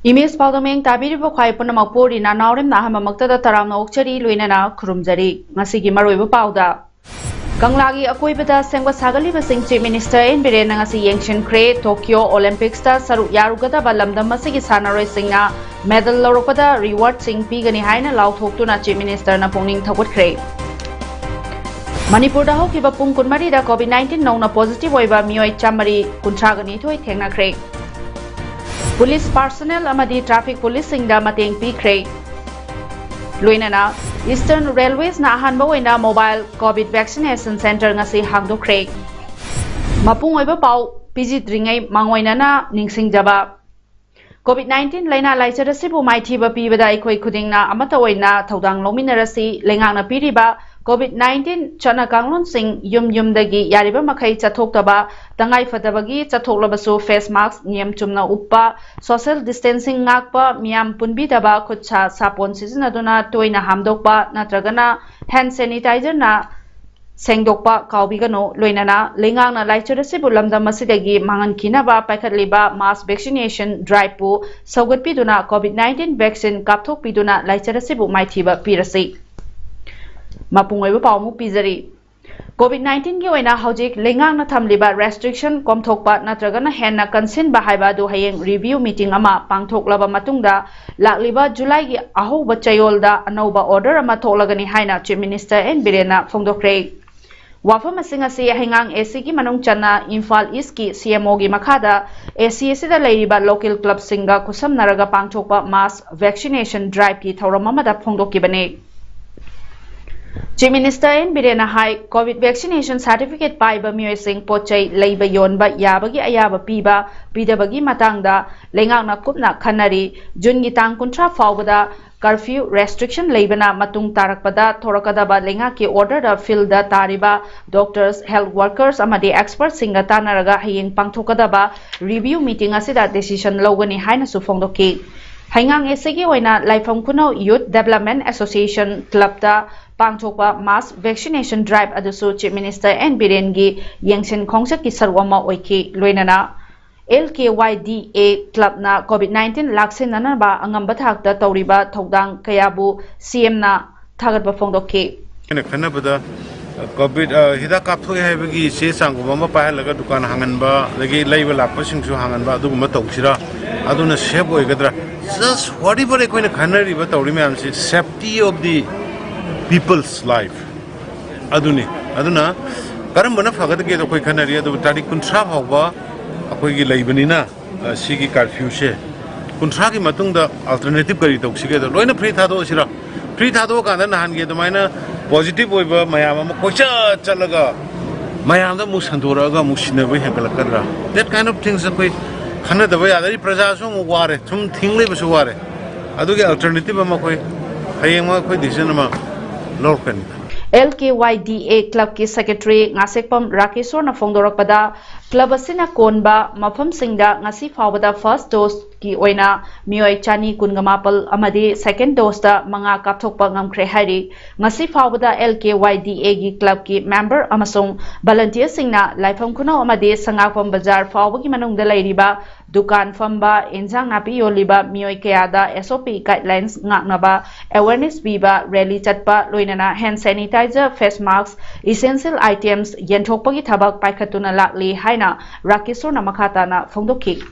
Image Paldoming Tabiribo Kwaipuna Mapuri Nanaurim Nahamamakta Taram Okchari Luinana Kurumjari, Masigi Maruibu Pauda. Kanglagi Akuibata Sengwa Sagali Basing Chief Minister in Birenangasi Yangshin Kre, Tokyo Olympics ta Saru Yarugata Balamda Masigi Sanare Singna, Medal Loropada Reward Sing Pigani Haina Lauthokuna Chief Minister Naponing Tawat Kre. Manipur da hokiba pung kunmari da COVID-19 nongna positive oiba mioi chamari kuntragani thoi thengna kre. Police personnel amadi traffic policing da mateng pi kre. Luinana Eastern Railways na ahanba oina mobile COVID vaccination center ngasi hangdo kre. Mapung oiba pau PG dringai mangoina na ningsing jaba. COVID-19 laina laisara sibu maithi ba pi bada ikoi khudingna amata oina thodang lominarasi lengangna piriba COVID-19 chana kanglon sing yum dagi yariba makai chathok taba tangai fatabagi chathok labasu face mask niyam chumna uppa social distancing ngakpa miyam punbi taba khutcha sapon sizinaduna toina hamdokpa natragana hand sanitizer na sengdokpa kaubigano loinana lengangna laicharasi bulamda masidagi mangan kinaba paikhatliba mass vaccination drive pu saugatpiduna COVID-19 vaccine kapthok piduna laicharasi bu maithiba pirasi Mapungoi Paumu Pizari. COVID-19 Gioina Hojik Lingang na Tamliba restriction Komthokpa Natragana Henna Kansin Bahaiba do Hayeng review meeting ama Pangthok Laba Matungda Lakliba July gi Aho Bachayolda Anoba order ama Tolagani Haina Chief Minister and Birena Fongdokre. Wafa Masingasi Hangang AC gi Manung Chana Imphal East ki CMO gi Makada AC Sida Ladiba local club Singa Kusam Naraga Pangthokpa mass vaccination drive ki Thauramamada Fongdokibane. Chief Minister in Birena High COVID vaccination certificate paiba miyoi sing pochai leiba yonba yabagi ayaba piba pidabagi matangda lengangna kupna khanari jungi tang kuntra faubada curfew restriction leibana matung tarakpada thorakadaba lenga ki order da fill da tariba doctors health workers amadi experts singa tanaraga hayeng pangthokadaba review meeting asida decision logani haina su phongdoki Hangang esegi oina laifam kuno Youth Development Association Club da Pangthokpa mass vaccination drive adusu Chief Minister and Birengi Yangshin Khongsak ki sarwama oiki loinana LKYDA Club na COVID-19 laksinana ba angamba thakta tawriba thodang kayabu CM na thagatba phongdokki khanabada COVID hida kapthoi haibagi se sanguma pahlaga dukan hanganba lagi leiba lakpa singsu hanganba aduguma tawsira aduna save oigadra just whatever ekoina khanari ba tawri me amsi safety of the people's life aduna karambana phagad ge koi khanari adu tarik kuntra bhawba akoi gi leibanina sigi curfew se kuntra gi matungda alternative kari tawsige da loina free thado sira free thado kana nahan ge dumaina positive oiba mayam am koicha chalaga mayam da musandora mu sinaba henkalakadra that kind of things koi khana da baya dari praja so mu ware thum thingle ba so ware adu ge alternative am koi hayeng ma koi decision ma lorkan LKYDA Club ki Secretary Ngasekpam Rakeshwar na Fongdorakpada Club asina konba mafam singda ngasi fawbada first dose ki oina mioi chani kungamapal amadi second dose da manga kapthokpa ngamkhre hari ngasi fawbada LKYDA gi club ki member amasung volunteer singna laifam kuno amadi sangapam bazar fawbagi manungda lairiba dukan famba injang napi yoliba mioi kayada SOP guidelines ngaknaba awareness biba rally chatpa loinana hand sanitizer face mask essential items yenthokpagi thabak paikhatuna lakli haina Rakeshwar na makata na Fongdokki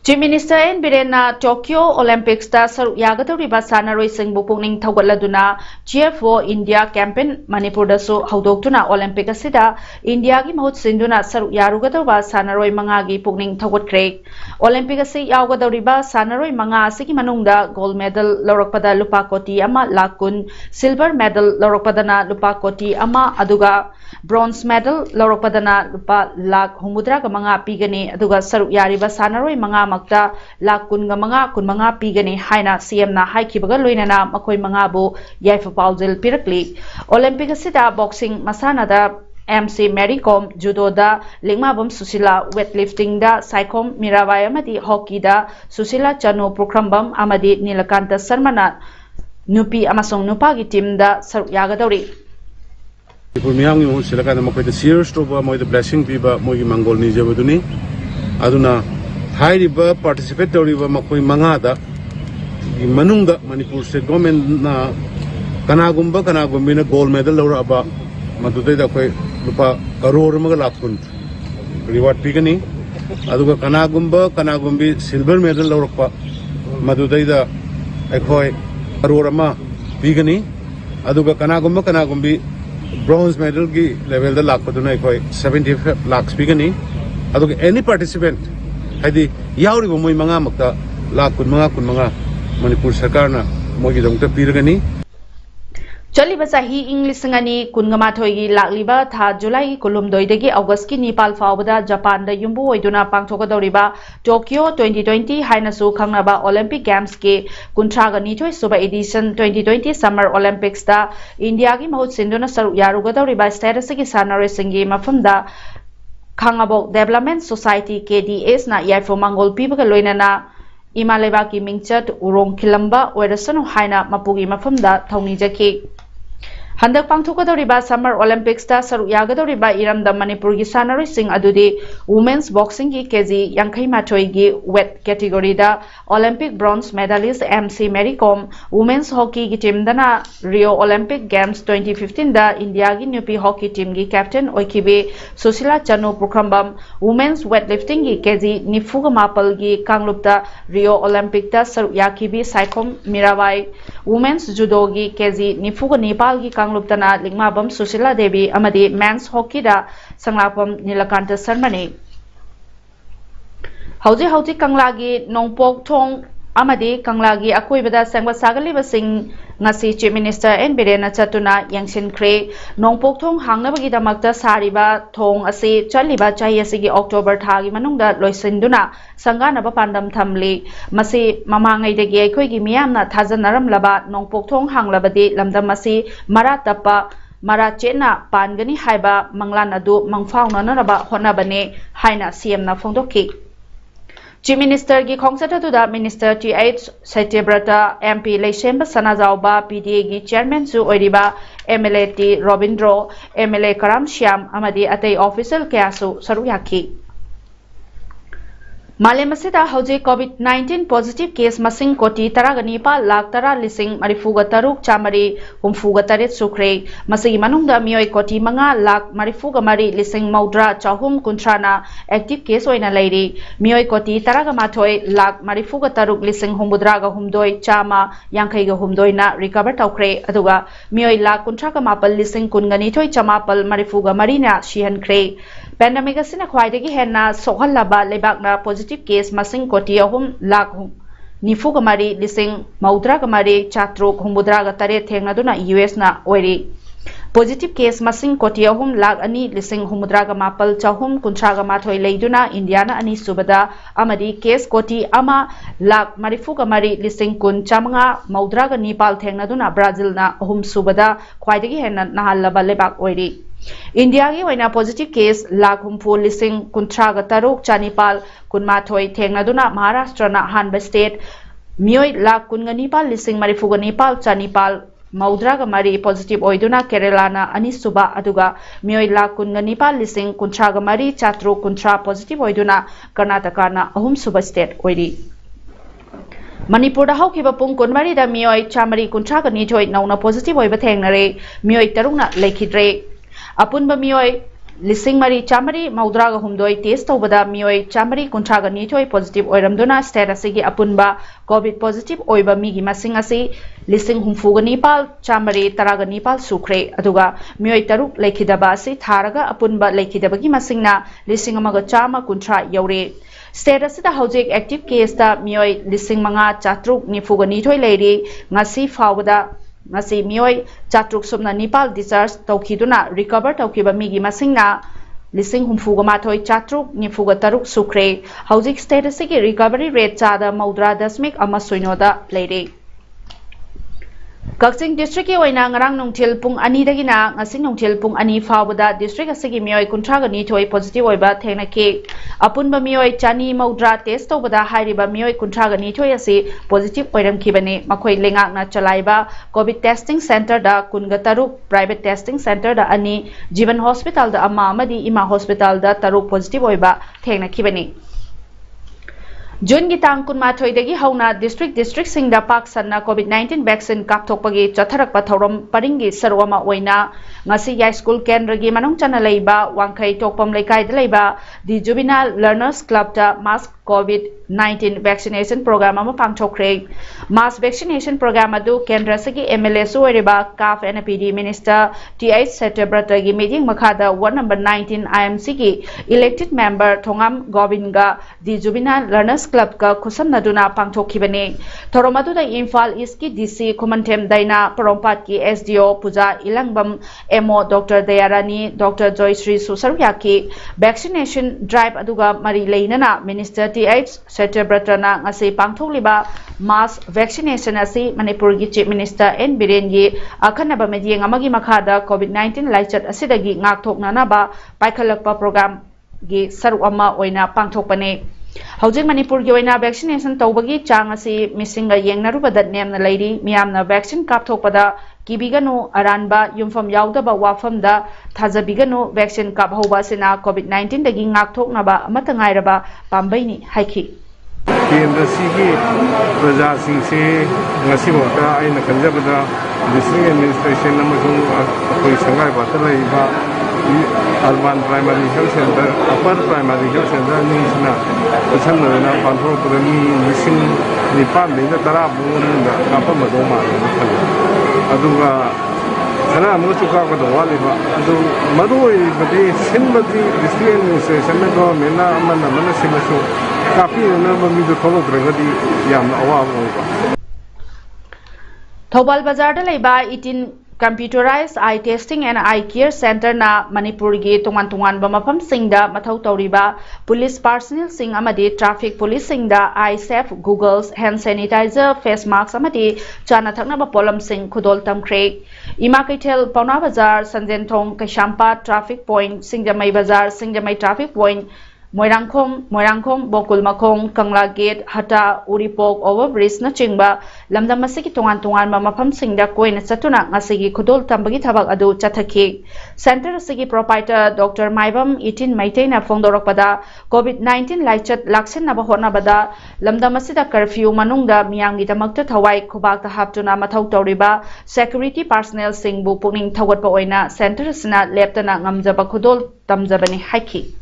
Chief Minister and Birena Tokyo Olympics ta saru yagadoriba sanaroi singbu pungning thawgatladuna Cheer for India campaign Manipur da so haudoktuna Olympic asida India gi mahut sinduna saru yarugadorba sanaroi manga gi pungning thawgatkre Olympic asi yagadoriba sanaroi manga asigi manungda gold medal lorakpada lupa koti ama lakun silver medal lorakpadana lupa koti ama aduga bronze medal lorakpadana lupa lakh humudra ga manga pigani aduga saru yariba sanaroi manga makta lakh kunga manga pigani haina CM na haikibaga loinana makoi manga bu yaifa paujil pirakli Olympic asida boxing masana da MC Mary Kom judo da lingmabam Susila weightlifting da Saikom Mirabai amadi hockey da Susila Chanu Prokrambam amadi Nilakanta Sarmana nupi amasong nupagi team da saru yagadori Purmiyang yung sila ka na makoy the serious to ba moy the blessing piba moy mangol ni jabaduni aduna हाइरिबा participate तौरिबा मखोई मंगादा मनुंगदा Manipur state government ना कनागुम्बी gold medal लौरबा मदुदैदा अखोई लुपा करोड़ अमगा लाख कुन reward पीगनी अदुगा कनागुम्बी silver medal लौरपा मदुदैदा अखोई करोड़ अमा पीगनी अदुगा कनागुम्बी ब्रोंज मेडल की लेवल दा लाखपदुना अखोई 75 लाख पीगनी अदुगा एनी पार्टिसिपेंट हाइदी यावरिबा मोय मंगा मक्ता लाख कुन मणिपुर सरकार ना मोगी दंगता पीरगनी चली चाही इंग्लिशंगनी कुनगमाथोगी लाकलिबा था जुलाई कुलुमदोइदगी अगस्त की निपाल फावदा जापान दा युम्बु ओइदुना पांगथोकदौरिबा टोक्यो 2020 हाइनासु खंगनाबा ओलंपिक गेम्स के कुंथ्रागा निथोय सुबा एडिशन 2020 समर ओलंपिक्स दा इंडिया की महूत सिंधुना सरुक यारुगदौरिबा स्टेटस की सानरेसिंगी मफमदा खांगाबोक डेवलपमेंट सोसाइटी KDS ना याइफो मंगोल पीबगा लोइनाना इमा लेबा की मिंगचत उरोंग खिलंबा ओइरसनु हाइना मपुगी मफमदा थौनीजकी हंदक पांगथोकदौरिबा समर ओलंपिक्स दा सरुक यागदौरिबा इरमदा मणिपुर की सानरोइसिंग अदुदि वुमेन्स बॉक्सिंग की केजी 58 की वेट कैटेगरी दा ओलंपिक ब्रोंज मेडलिस्ट MC मेरी कॉम वुमेन्स हॉकी की टीम दना रियो ओलंपिक गेम्स 2015 दा इंडिया की नुपी हॉकी टीम की कैप्टन ओइकिबे सुशीला चनु पुखरंबम वुमेन्स वेटलिफ्टिंग की केजी 94 की कांगलुपता रियो ओलंपिक दा सरुक याकिबी साइकोम मीराबाई वुमेन्स जुडो की केजी 94 की कांगलुपतना लिंगमाबम सुशीला देवी अमदी मेंस हॉकी दा संगलापम नीलकांत शर्मा ने हौजी कंगलागी नोंपोक थोंग अमदी कंगलागी अकोइबदा संगवा सागलिबसिंग ngasi chief minister N Birena chatuna yangsinkhre nongpok thong hangnabagi damakta sariba thong ase chaliba chai asigi October thagi manungda loisinduna sanganaba pandam thamli masi mamangai degi akhoi gi miyamna thajanaram laba nongpok thong hanglabadi lamdam masi mara tapa mara chena pangani haiba manglan adu mangfauna naraba honabane haina CM na phongdoki Chief Minister की खोंगसतुदा Minister T.H. Satyabrata MP Leisemba Sanajauba PDA की Chairman सु ओइरिबा MLA T. Robindro MLA Karam Shyam अमदी अतै official कयासु सरुयाखी मालेमसिदा हौजे COVID-19 positive case मसिंग कोटी 19 लाख 10 लिसिंग 43 चामरी 34 सुख्रे मसिगी मनुंगदा मियोय कोटी 5 lakh 43 लिसिंग मौद्रा चाहुम कुंथ्राना active case ओइना लेरी मियोय कोटी 18 lakh 43 लिसिंग हुमुद्रागा हुमदोय Chama यांखैगा हुमदोयना recover तौख्रे अदुगा मियोय lakh 19 लिसिंग कुनगनिथोय चमापल 34 ना शिहनख्रे pandemic असिना ख्वाइदगी हेना सोहल्लाबा लेबाकना positive case मसिंग कोटी 3 लाख 94 लिसिंग मौद्रा गमारी चात्रोक हुमुद्रागा तरे थेंगनादुना US ना ओइरी पॉजिटिव केस मसिंग कोटी 3 लाख 2 लिसिंग हुमुद्रागा मापल चाहुम कुंथ्रागा माथोय लेदुना इंडियाना अनि सुबदा अमदी केस कोटी 1 लाख 44 लिसिंग कुन चामंगा मौद्रागा नेपाल थेंगनादुना ब्राजिल ना अहुम सुबदा ख्वाइदगी हेना नहालबा लेबाक ओइरी इंडिया की वैना पॉजिटिव केस लाख 4 लिसिंग कुंथ्रागा तरुक चानिपाल कुनमाथोय थेंगनादुना महाराष्ट्र ना हानबा स्टेट मियोय लाख 19 लिसिंग 34 चानिपाल मौद्रागा मरी पॉजिटिव ओइदुना केरला ना अनिसुबा अदुगा मियोय लाख 19 लिसिंग कुंथ्रागा मरी चात्रो कुंथ्रा पॉजिटिव ओइदुना कर्नाटका ना अहुम सुबा स्टेट ओइरी मणिपुर हौखिबा पुंग 12 दा मियोय चामरी कुंथ्रागा निथोय नौना पॉजिटिव ओइबा थेंगनरे मियोय तरुना लेखिद्रे अपुनबा मियोय लिसिंग मरी Chamari मौद्रागा हुमदोय test तौबदा मियोय Chamari कुंथ्रागा निथोय positive ओइरमदुना status की अपुनबा कोविड पॉजिटिव ओइबा मिगी मसिंग असी लिसिंग हुमफुगा निपाल चामरी 19 सुख्रे अदुगा मियोय तरुक लेखिदबा असी थारगा अपुनबा लेखिदबगी मसिंगना लिसिंग अमगा चामा कुंथ्रा यौरे स्टेटस दा हौजिक एक्टिव केस दा मियोय लिसिंग मंगा चात्रुक निफुगा निथोय लेरी ngasi फावदा ngasi miyoy chatruk sumna nipal discharge tawkhiduna recover tawkiba migi masingna lising humfuga mathoi chatruk nifuga taruk sukre hojik status ki recovery rate chada maudra dasmik ama soinoda leire Kakching district ki oina ngarang nongthil pung 2 dagina ngasing nongthil pung 2 fawbada district asigi miyoy kunthraga ni thoi positive oiba thengna ki apunba miyoy chani maudra test tobada hairiba miyoy kunthraga ni thoi asi positive oiram khibane makhoi lengak na chalaiba covid testing center da kunga taruk private testing center da ani jivan hospital da amma amadi ima hospital da taruk positive oiba thengna khibane June gi tang kun ma thoi degi hauna district singda pak sanna COVID-19 vaccine kapthokpagi chatharakpa thorom paringi sarwama oina ngasi ya school kendra gi manung chana leiba wangkhai tokpam leikai da leiba the juvenile learners club ta mass COVID-19 vaccination program ama pangthokre mass vaccination program adu kendra sagi MLA suweriba CAF NPD minister TH Setebrata gi meeting makhada ward number 19 IMC gi elected member Thongam Govinga the juvenile learners club ka khusamnaduna pangthokhibani thoromadu da Imphal East ki DC Khumantem Daina Parompat ki SDO Puja Ilangbam MO Dr Dayarani Dr Joyshri Susarya ki vaccination drive aduga mari leinana minister TH Setebrata ngasi pangthokliba mass vaccination asi Manipur gi chief minister N Biren gi akhanaba medieng amagi makhada COVID-19 laichat asidagi ngakthoknana ba paikhalakpa program gi saru ama oina pangthokpane Housing Manipur gi oina vaccination tawbagi chang asi misinga yengnaruba nemna leiri miyamna vaccine kapthokpada kibiganu aranba yumfam yaudaba wafamda thajabiganu vaccine kaphoba sina COVID-19 dagi ngakthoknaba amatangairaba pambaini haiki केंद्र सिगी प्रजा सिंह से ngasi wata aina kanjabada district administration amasung akoi sangai bata laiba urban primary health center upper primary health center ni sina pesan na pantro prami mission nipan le tara bunga apa madoma aduga kana mo chuka ko do waliba adu madoi badi sinbadi district administration na government na amana simasu kapi na mami do follow dragadi yam awa Thobal Bazar da leiba 18 computerized eye testing and eye care center na Manipur gi tungan ba mafam singda mathau tawriba police personnel sing amadi traffic police singda eye safe googles hand sanitizer face mask amadi chana thakna ba polam sing khudol tamkhre ima kaithel pauna bazar sanjen thong kashampa traffic point singjamai bazar singjamai traffic point Moirangkhom Bokul Makhong Kangla Gate Hata Uripok Overbridge na chingba lamdam masigi tungan ba mafam singda koina chatuna ngasigi khudol tambagi thabak adu chathaki center asigi proprietor Dr Maibam 18 Maitaina Fongdorokpada COVID-19 laichat laksin naba honabada lamdam asida curfew manungda miyangi damakta thawai khubak ta haptuna mathau tawriba security personnel singbu pungning thawatpa oina center sina leptana ngamjaba khudol tamjabani haiki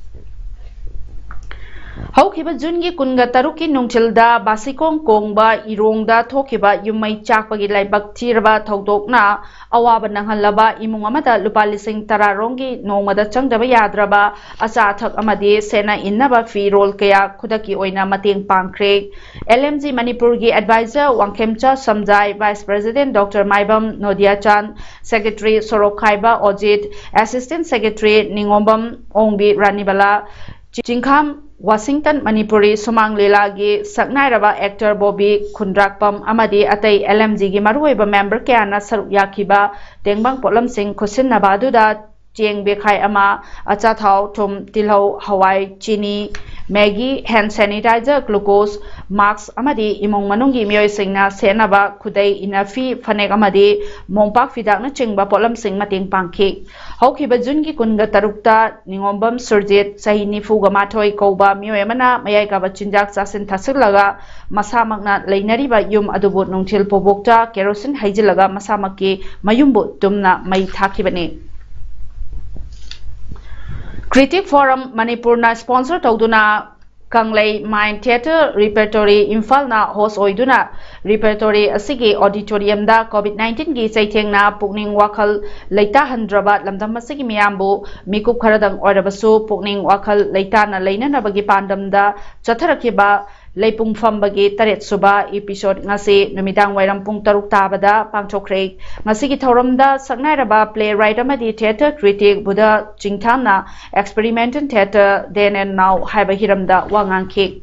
Haukiba Jungi Kunga Taruki Nungchilda Basikong Kongba Irongda Tokiba Yumai Chakpagi Laibak Tiraba Togdokna Awaba Nangalaba Imungamada Lupalising Tararongi Nomada Changdaba Yadraba Asathak Amadi Sena Innaba Fi Rol Kaya Kudaki Oina Mating Pankre LMG Manipurgi Advisor Wangkemcha Samjai Vice President Dr Maibam Nodia Chan Secretary Sorokaiba Ojit Assistant Secretary Ningombam Ongbi Ranibala Jinkham Washington Manipuri Sumang Lilagi Saknairaba actor Bobby Kundrakpam Amadi Atai LMG gi maruiba member kayana saruk yakiba tengbang polam sing khusin nabaduda cheng bekhai ama acha thau thum tilhau hawai chini Maggie hand sanitizer glucose mask amadi imong manungi miyoi singna senaba khudai inafi phanek amadi mongpak fidak na chingba polam sing mating pangki haukiba jungi kunga tarukta ningombam surjit sahini fuga mathoi koba miyoi mana mayai ka bachinjak chasin thasilaga masamakna leinariba yum adubu nungthil pobokta kerosene haijilaga masamaki mayumbu tumna mai thakibani Critic Forum Manipur na sponsor tawduna Kanglei Mine Theatre Repertory Imphal na host oiduna repertory asigi auditorium da COVID-19 gi chaithengna pukning wakhal leita handraba lamdam asigi miyambu mikup kharadang oirabasu pukning wakhal leita na leinanabagi pandamda chatharakiba Leipung Fambagi Taret Suba episode ngasi numidang wairam pung taruk tabada pangchokre ngasigi thoramda saknairaba playwright amadi theatre critic Buddha Jingthamna experimental theatre then and now haiba hiramda wangangki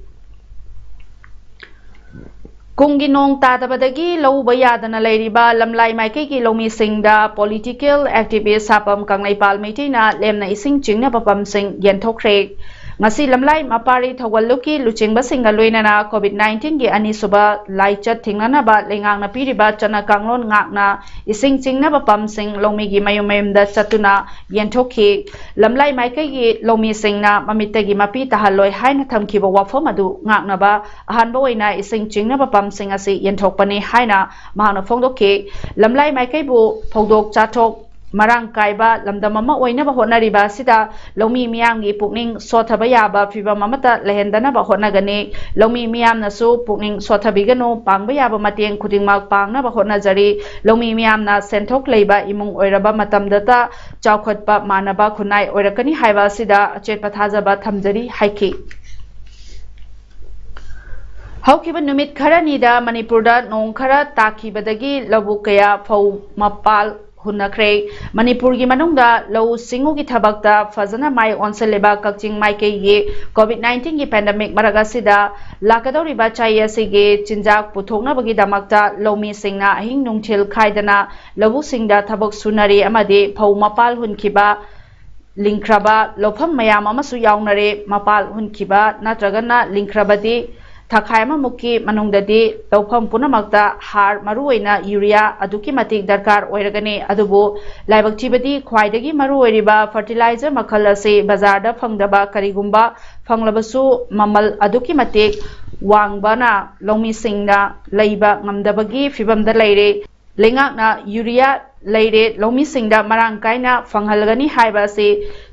Kunginong tadabadagi lauba yadana leiriba lamlai maikei ki lomi singda political activist sapam kanglai palmeitina lemna ising chingna papam sing yenthokre ngasi lamlai mapari thawalluki luchingbasinga loinana COVID-19 gi anisuba laichat thingnana ba lengang na piriba chana kanglon ngakna ising chingna ba pamsing lomi gi mayumda chatuna yenthokhi lamlai maikai gi lomi singna mamitagi mapi tahaloi haina thamkiba wafam adu ngakna ba ahanba oina ising chingna ba pamsing asi yenthokpani haina mahana phongdokhi lamlai maikai bu phogdok chathok marang kaiba lamdam ama oina ba honariba sida lomi miyam gi pukning sothaba yaba fiba mamata lehendana ba honagani lomi miyam na su pukning sothabigano pangba yaba mateng khudingmak pangna ba honajari lomi miyam na senthok leiba imung oiraba matamdata chawkhatpa manaba khunai oirakani haiba sida achet pathajaba thamjari haiki haukiba numit kharanida manipurda nong khara takibadagi labu kaya phau mapal hunakre manipur gi manungda low singu gi thabakta fazana mai onseleba kakching mai ke ye COVID-19 gi pandemic maragasida lakadori ba chai asige chinjak puthokna bagi damakta lomi singna ahing nungthil khaidana labu singda thabak sunari amade phau mapal hunkiba linkraba lofam mayam amasu yaunare mapal hunkiba natragana linkrabadi Thakhaima muki manungdadi lawpham punamakta har maruoina urea aduki matik darkar oiragani adubu laibak thibadi khwaidagi maruoiriba fertilizer makhal ase bazarda phangdaba karigumba phanglabasu mamal aduki matik wangbana lomi singna leiba ngamdabagi fibamda leire lengakna urea leire lomi singda marang kaina phanghalgani haiba ase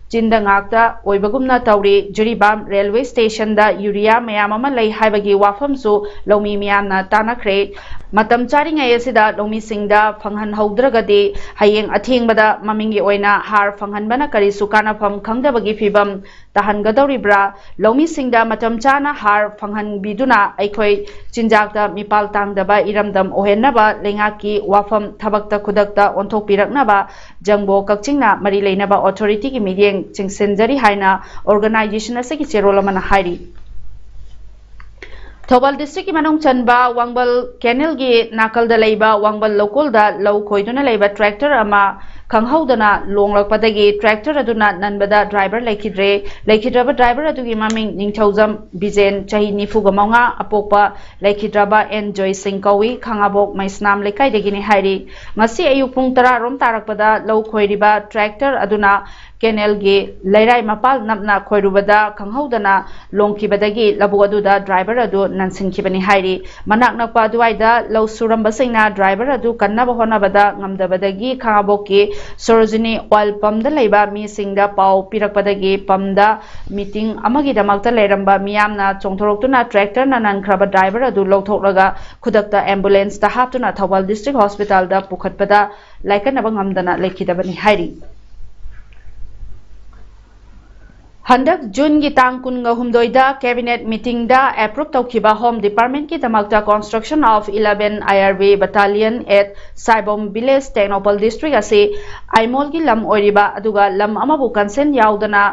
Jinda ngakta oibagumna tauri Juribam railway station da urea mayam ama lei haibagi wafamsu lomi miyamna tanakre matam chari ngai asida lomi singda phanghan haudragadi hayeng athengbada mamingi oina har phanghanbana kari sukana pham khangdabagi fibam tahangadoribra lomi singda matam chana har phanghan biduna aikhoi chinjakta mipal tangdaba iramdam ohennaba lengaki wafam thabakta khudakta onthokpiraknaba jangbo kakchingna mari leinaba authority ki meeting chingsenjari haina organization asegi cherolamana hairi Thobal district ki manung chanba wangbal canal gi nakal da leiba wangbal local da low khoiduna leiba tractor ama khanghaudana longlakpadagi tractor aduna nanbada driver lekhidraba driver adugi maming ningthaujam bijen chahi nifuga maunga apokpa lekhidraba enjoy singh kawi khangabok maisnam lekai degini hairi ngasi ayuk pung 10 rom tarakpada low khoiriba tractor aduna Kenel gi leirai mapal napna khoirubada khanghaudana longkibadagi labu aduda driver adu nansinkibani hairi manak nakpa duaida law suramba singna driver adu kannaba honabada ngamdabadagi khangaboki Sorojini oil pump da leiba mi singda pau pirakpadagi pumda meeting amagi damakta leiramba miyamna chongthoroktuna tractor na nankraba driver adu lawthoklaga khudakta ambulance ta haptuna Thawal district hospital da pukhatpada laikanaba ngamdana lekhidabani hairi Handak June ki tang kunga humdoida cabinet meeting da approve tawkiba home department ki damakta construction of 11 IRB battalion at Saibom village Technopal district ase Aimol ki lam oiriba aduga lam amabu consent yaudana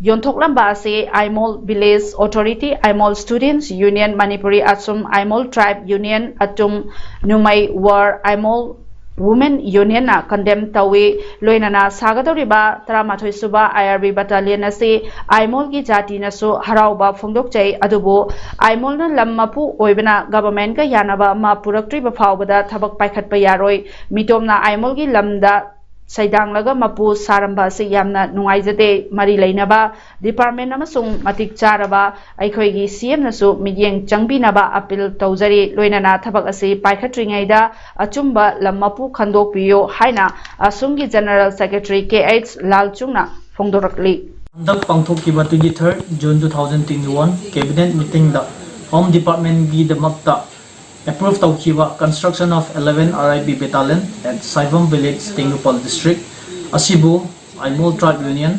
Yontoklamba ase Aimol village authority Aimol students union Manipuri Asum Aimol tribe union Atum Numai war Aimol Women Union na condemn tawi loinana sagadoriba Taramathoi suba IRB battalion ase Aimol gi jati na so harauba phongdokchai adubu Aimol na lammapu oibana government ga yanaba ma puraktriba phawbada thabak paikhatpa yaroi mitomna Aimol gi lamda Saidanglaga mapu saramba se yamna nungaijate mari leinaba department amasung matik charaba aikhoigi CM nasu midyeng changbinaba appeal tawjari loinana thabak ase paikhatringaida achumba lammapu khandokpiyo haina asumgi general secretary KH Lalchungna phongdorakli Handak pangthokkiba 23rd June 2021 cabinet meeting da home department gi damakta approved tawkiba construction of 11 RIB battalion at Saibam village Technopal district asibu Aimol tribe union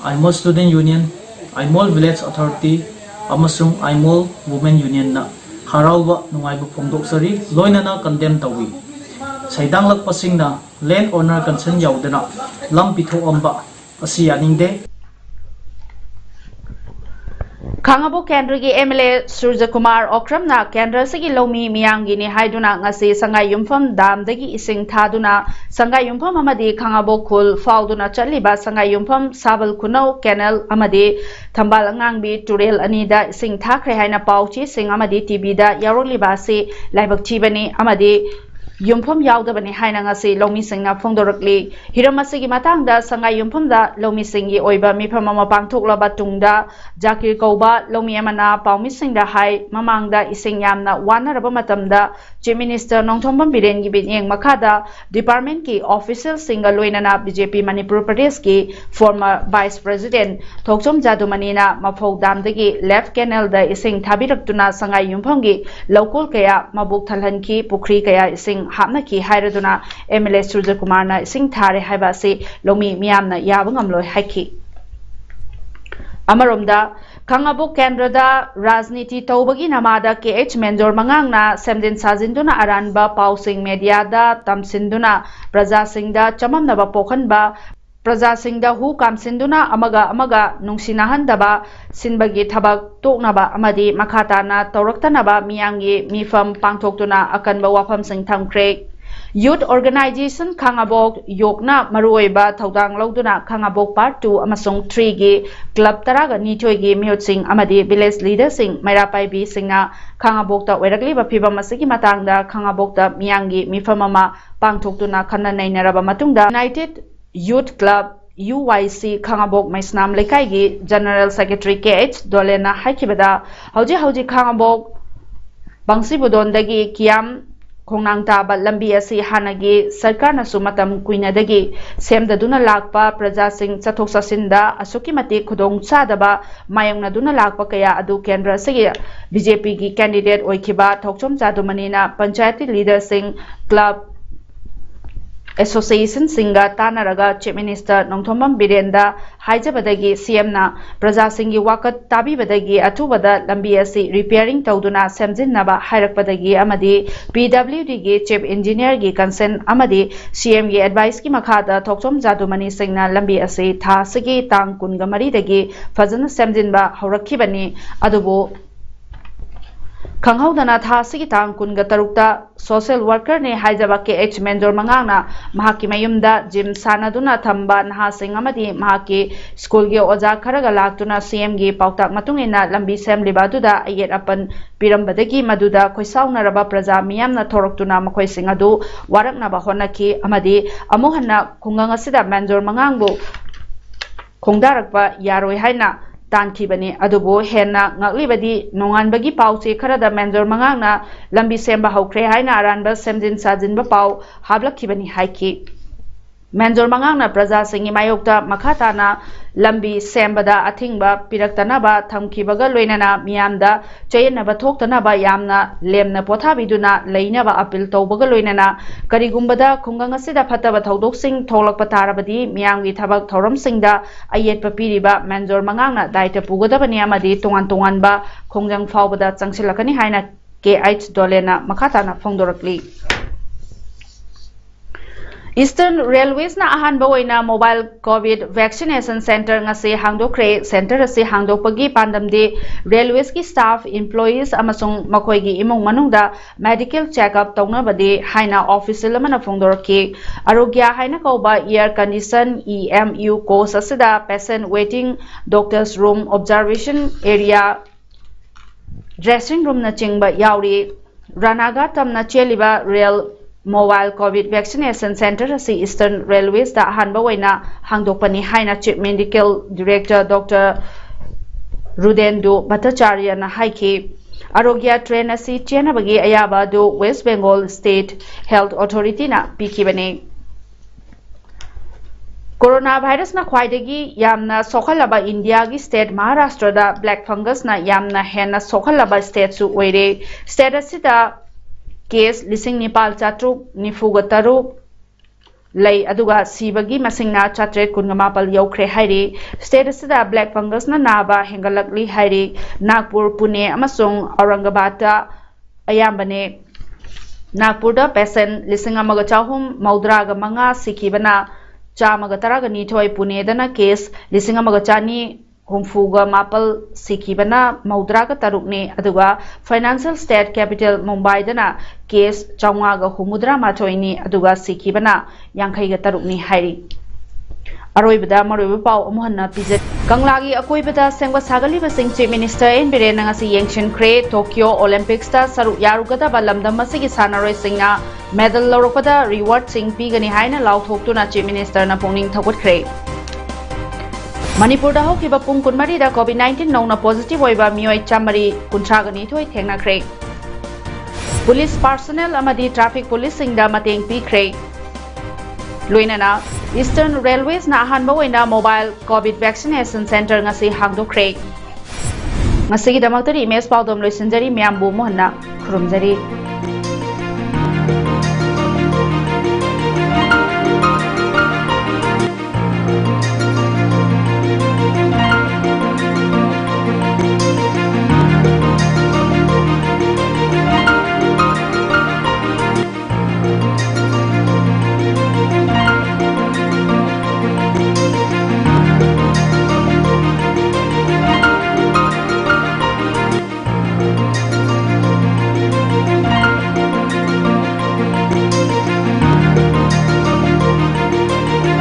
Aimol student union Aimol village authority amasung Aimol women union na harauba nungaibu phongdoksari loinana condemn tawi saidang lakpasing na land owner consent yaudana lam pitho amba asi yaningde खांगाबो केंद्र की MLA Surya Kumar ओक्रमना केंद्र से लौमी मियांगी ने हाइदुना ngasi Sangai युमफम दाम दगी इसिंग थादुना संगाई युमफम अमदी खांगाबो खुल फाउदुना चलिबा संगाई युमफम साबल खुनौ कैनल अमदी थंबाल अंगांगबी टुरेल अनीदा इसिंग थाखरे हाइना पाउची सिंग अमदी टीवी दा यारोलिबा से लाइबक थीबनी अमदी युमफम यावदबनी हाइना ngasi लौमी सिंगना फोंदोरकली हिरम असिगी मतंगदा संगाई युमफमदा लौमी सिंगी ओइबा मिफम अमा पांगथोकलबा तुंगदा जाकिर कौबा लौमी अमना पाउमी सिंगदा हाइ ममांगदा इसिंग यामना वानरबा मतमदा चीफ मिनिस्टर नोंथोंबम बिरेन की बिनियंग मखादा डिपार्टमेंट की ऑफिशियल सिंगा लोइनाना बीजेपी मणिपुर प्रदेश की फॉर्मर वाइस प्रेसिडेंट थोकचोम जादुमनीना मफौ दामदगी लेफ्ट कैनल दा इसिंग थाबिरक्तुना संगाई युमफमगी लौकुल कया मबुक थलहनकी पुखरी कया इसिंग हापना की हाइरदुना MLA सूर्य कुमार ना इसिंग थारे हाइबा से लोमी मियामना याबंगमलोय हाइकी अमरोमदा खांगाबो केंद्रदा राजनीति तौबगी नमादा KH मेंजोर मंगांगना सेमदिन साजिंदुना अरानबा पाउसिंग मीडियादा तमसिंदुना प्रजासिंगदा चममनबा पोखनबा प्रजासिंगदा हु कामसिंदुना अमगा नुंसिनाहनदबा सिनबगी थबक तोकनबा अमदी मखाताना तौरक्तनबा मियांगी मिफम पांगथोक्तुना अकनबा वाफमसिंग थमख्रे यूथ ऑर्गेनाइजेशन खांगाबोक योकना मरुओइबा थौदांग लौदुना खांगाबोक पार्ट 2 अमसोंग 3 गी क्लब तरागा निथोइगी मियोतसिंग अमदी विलेज लीडरसिंग मैरापाइबी सिंगना खांगाबोकता ओइरकलिबा फिबम असिगी मतंगदा खांगाबोकता मियांगी मिफममा पांगथोक्तुना खन्ना नैनरबा मतुंगदा United youth club UYC Khangabok Maisnam लेकाइगी जनरल सेक्रेटरी KH दोलेना हाइकिबदा हौजी खांगाबोक बंसीबुदोंदगी कियाम खोंनांग ताबा लंबी असी हानगी सरकार नसु मतम कुइनादगी सेमददुना लाकपा प्रजासिंग चथोक चसिंदा असुकी मते खुदोंग चादबा मायंगनादुना लाकपा कया अदु केंद्र से बीजेपी की कैंडिडेट ओइखिबा थोकचोम जादुमनीना पंचायती लीडरसिंग क्लब एसोसिएशन सिंगा तानरगा चीफ मिनिस्टर नोंथोंबम बिरेंदा हाइजबदगी सीएमना प्रजासिंगी वाकत ताबीबदगी अथुबदा लंबी असी रिपेयरिंग तौदुना सेमजिनबा हाइरकपदगी अमदी PWD गी चीफ इंजीनियर गी कंसेंट अमदी सीएम गी एडवाइस की मखादा थोकचोम जादुमनी सिंगना लंबी असी थासगी तांग कुनगा मरीदगी फजन सेमजिनबा हौरखिबनी अदुबो खंगहौदना थासगी तांग कुनगा तरुक्ता सोशल वर्कर ने हाइजबा KH मेंजोर मंगांगना महाकी मयुमदा जिम सानादुना थंबा नहासिंग अमदी महाकी स्कूल गे ओजा खरगा लाक्तुना CM गी पाउताक मतुंगिना लंबी सेमलिबादुदा अयेट अपन पिरंबदगी मदुदा खोइसाउनरबा प्रजा मियामना थोरक्तुना मखोइसिंग अदु वारकनबा होनकी अमदी अमुहन्ना खुंगांग असिदा मेंजोर मंगांगबु खोंदारकबा यारोय हाइना तानखिबनी अदुबो हेन्ना ngaklibadi nonganbagi pauche kharada menjor mangangna lambi semba haukhre haina aranba semjin sajinba pau hablakibani haiki menjor mangangna praja singi mayokta makhatana lambi sembada athingba piraktanaba thamkibaga loinana miyamda chayenaba thoktanaba yamna lemna pothabiduna leinaba appeal tawbaga loinana karigumbada khungang asida phataba thodok sing tholakpa tarabadi miyamgi thabak thoram singda ayetpa piriba menjor mangangna daita pugodabani amadi tongan tonganba khongjang faubada changsilakani haina KH dolena makhatana phongdorakli Eastern Railways na ahanba oina mobile COVID vaccination center ngase hangdokre center ase hangdokpagi pandamde railways ki staff employees amasung makoi gi imong manungda medical checkup tawnabade haina official amana phongdorki arogya haina kauba air condition EMU course asida patient waiting doctors room observation area dressing room na chingba yauri ranaga tamna cheliba rail Mobile COVID Vaccination Center asi Eastern Railways da hanba waina hangdokpani haina Chief Medical Director Dr. Rudendu Bhattacharya na haiki Arogya train asi chenabagi ayaba do West Bengal State Health Authority na pikibani Coronavirus na khwaidagi yamna sokhalaba India gi state Maharashtra da black fungus na yamna hena sokhalaba state su oire state asida case लिसिंग निपाल चाट्रुक निफुगा तरुक लई अदुगा सीबगी मसिंगना चाट्रे कुनगमापल यौख्रे हाइरी स्टेट असिदा ब्लैक फंगस ना नाबा हेंगलकली हाइरी नागपुर पुणे अमसोंग औरंगाबाद अयाम्बने नागपुर दा पेशेंट लिसिंग अमगा चाहुम मौद्रागा मंगा सिखिबना चामगा तरागा निथोय पुणे दना केस लिसिंग अमगा चानी humfuga mapal sikibana maudraga tarukni aduga financial state capital Mumbai dana case chaungaga humudra mathoini aduga sikibana yankhaiga tarukni hairi aroibada maroiba pau amuhanna pijat kanglagi akoibada sengba sagaliba sing chief minister en biren ngasi yengshin kre Tokyo Olympics ta saru yarugada balamdam masigi sanaroi singna medal loropada reward sing pigani haina lauthokuna chief minister na pongning thawat Manipur da hokiba pung kunmari da COVID-19 nongna positive oiba mioi chamari kuntragani thoi thengna kre police personnel amadi traffic police singda mateng pi kre loinana Eastern Railways na ahanba oina mobile COVID vaccination center ngasi hangdokre ngasi damak tari mes paudom loisinjari myambu mohna khurumjari